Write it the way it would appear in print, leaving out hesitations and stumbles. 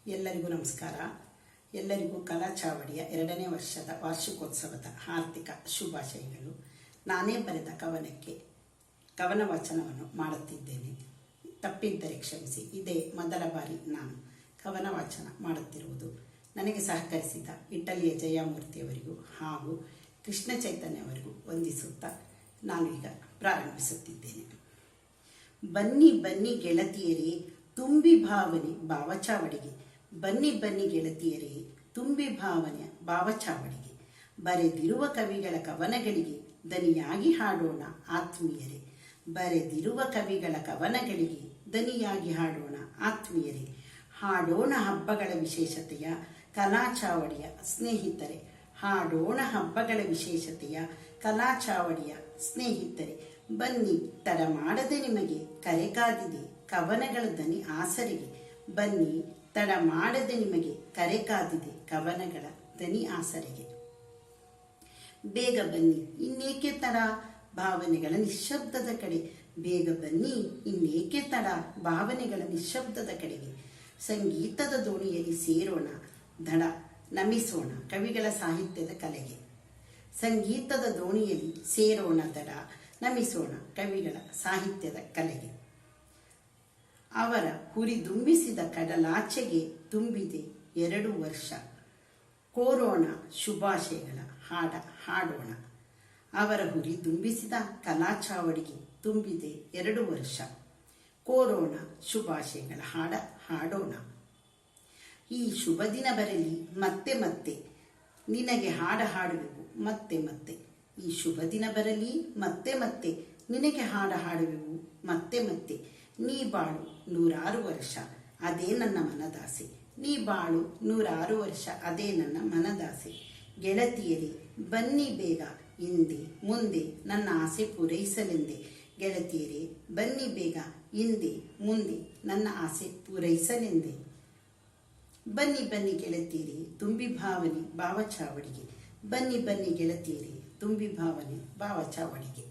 ಎಲ್ಲರಿಗೂ ನಮಸ್ಕಾರ. ಎಲ್ಲರಿಗೂ ಕಲಾ ಚಾವಡಿಯ 2ನೇ ವರ್ಷದ ವಾರ್ಷಿಕೋತ್ಸವದ ಹಾರ್ದಿಕ ಶುಭಾಶಯಗಳು. ನಾನೇ ಬರೆದ ಕವನಕ್ಕೆ ಕವನ ವಾಚನವನ್ನು ಮಾಡುತ್ತಿದ್ದೇನೆ. ತಪ್ಪಿದ್ದರೆ ಕ್ಷಮಿಸಿ. ಇದೇ ಮೊದಲ ಬಾರಿ ನಾನು ಕವನ ವಾಚನ ಮಾಡುತ್ತಿರುವುದು. ನನಗೆ ಸಹಕರಿಸಿದ ಇಟಲಿಯ ಜಯಮೂರ್ತಿಯವರಿಗೂ ಹಾಗೂ ಕೃಷ್ಣ ಚೈತನ್ಯವರಿಗೂ ವಂದಿಸುತ್ತಾ ನಾನು ಈಗ ಪ್ರಾರಂಭಿಸುತ್ತಿದ್ದೇನೆ. ಬನ್ನಿ ಬನ್ನಿ ಗೆಳತಿಯರೇ, ತುಂಬಿ ಭಾವನೆ ಭಾವಚಾವಡಿಗೆ. ಬನ್ನಿ ಬನ್ನಿ ಗೆಳತಿಯರೇ, ತುಂಬಿ ಭಾವನೆಯ ಭಾವಚಾವಡಿಗೆ. ಬರೆದಿರುವ ಕವಿಗಳ ಕವನಗಳಿಗೆ ದನಿಯಾಗಿ ಹಾಡೋಣ ಆತ್ಮೀಯರೇ. ಬರೆದಿರುವ ಕವಿಗಳ ಕವನಗಳಿಗೆ ದನಿಯಾಗಿ ಹಾಡೋಣ ಆತ್ಮೀಯರೇ. ಹಾಡೋಣ ಹಬ್ಬಗಳ ವಿಶೇಷತೆಯ ಕಲಾಚಾವಡಿಯ ಸ್ನೇಹಿತರೆ. ಹಾಡೋಣ ಹಬ್ಬಗಳ ವಿಶೇಷತೆಯ ಕಲಾಚಾವಡಿಯ ಸ್ನೇಹಿತರೆ. ಬನ್ನಿ, ತಡ ಮಾಡದೆ ನಿಮಗೆ ಕರೆ ಕಾದಿದೆ ಕವನಗಳ ದನಿ ಆಸರೆಗೆ. ಬನ್ನಿ, ತಡ ಮಾಡದೆ ನಿಮಗೆ ಕರೆ ಕಾದಿದೆ ಕವನಗಳ ದನಿ ಆಸರೆಗೆ. ಬೇಗ ಬನ್ನಿ, ಇನ್ನೇಕೆ ತಡ ಭಾವನೆಗಳ ನಿಶ್ಶಬ್ದದ ಕಡೆ. ಬೇಗ ಬನ್ನಿ, ಇನ್ನೇಕೆ ತಡ ಭಾವನೆಗಳ ನಿಶ್ಶಬ್ದದ ಕಡೆಗೆ. ಸಂಗೀತದ ದೋಣಿಯಲ್ಲಿ ಸೇರೋಣ, ದಡ ನಮಿಸೋಣ ಕವಿಗಳ ಸಾಹಿತ್ಯದ ಕಲೆಗೆ. ಸಂಗೀತದ ದೋಣಿಯಲ್ಲಿ ಸೇರೋಣ, ದಡ ನಮಿಸೋಣ ಕವಿಗಳ ಸಾಹಿತ್ಯದ ಕಲೆಗೆ. ಅವರ ಹುರಿದುಂಬಿಸಿದ ಕಡಲಾಚೆಗೆ ತುಂಬಿದೆ 2 ವರ್ಷ. ಕೋರೋಣ ಶುಭಾಶಯಗಳ ಹಾಡ ಹಾಡೋಣ. ಅವರ ಹುರಿದುಂಬಿಸಿದ ಕಲಾಚಾವಡಿಗೆ ತುಂಬಿದೆ 2 ವರ್ಷ. ಕೋರೋಣ ಶುಭಾಶಯಗಳ ಹಾಡ ಹಾಡೋಣ. ಈ ಶುಭ ದಿನ ಬರಲಿ ಮತ್ತೆ ಮತ್ತೆ ನಿನಗೆ ಹಾಡ ಹಾಡುವೆವು ಮತ್ತೆ ಮತ್ತೆ. ಈ ಶುಭ ದಿನ ಬರಲಿ ಮತ್ತೆ ಮತ್ತೆ ನಿನಗೆ ಹಾಡ ಹಾಡುವೆವು ಮತ್ತೆ ಮತ್ತೆ. ನೀ ಬಾಳು 106 ವರ್ಷ, ಅದೇ ನನ್ನ ಮನದಾಸೆ. ನೀ ಬಾಳು 106 ವರ್ಷ, ಅದೇ ನನ್ನ ಮನದಾಸೆ. ಗೆಳತಿಯರೇ, ಬನ್ನಿ ಬೇಗ ಹಿಂದೆ ಮುಂದೆ ನನ್ನ ಆಸೆ ಪೂರೈಸಲೆಂದೆ. ಗೆಳತಿಯರೇ, ಬನ್ನಿ ಬೇಗ ಹಿಂದೆ ಮುಂದೆ ನನ್ನ ಆಸೆ ಪೂರೈಸಲೆಂದೆ. ಬನ್ನಿ ಬನ್ನಿ ಗೆಳತಿಯರೇ, ತುಂಬಿ ಭಾವನೆ ಭಾವಚಾವಡಿಗೆ. ಬನ್ನಿ ಬನ್ನಿ ಗೆಳತಿಯರೇ, ತುಂಬಿ ಭಾವನೆ ಭಾವಚಾವಡಿಗೆ.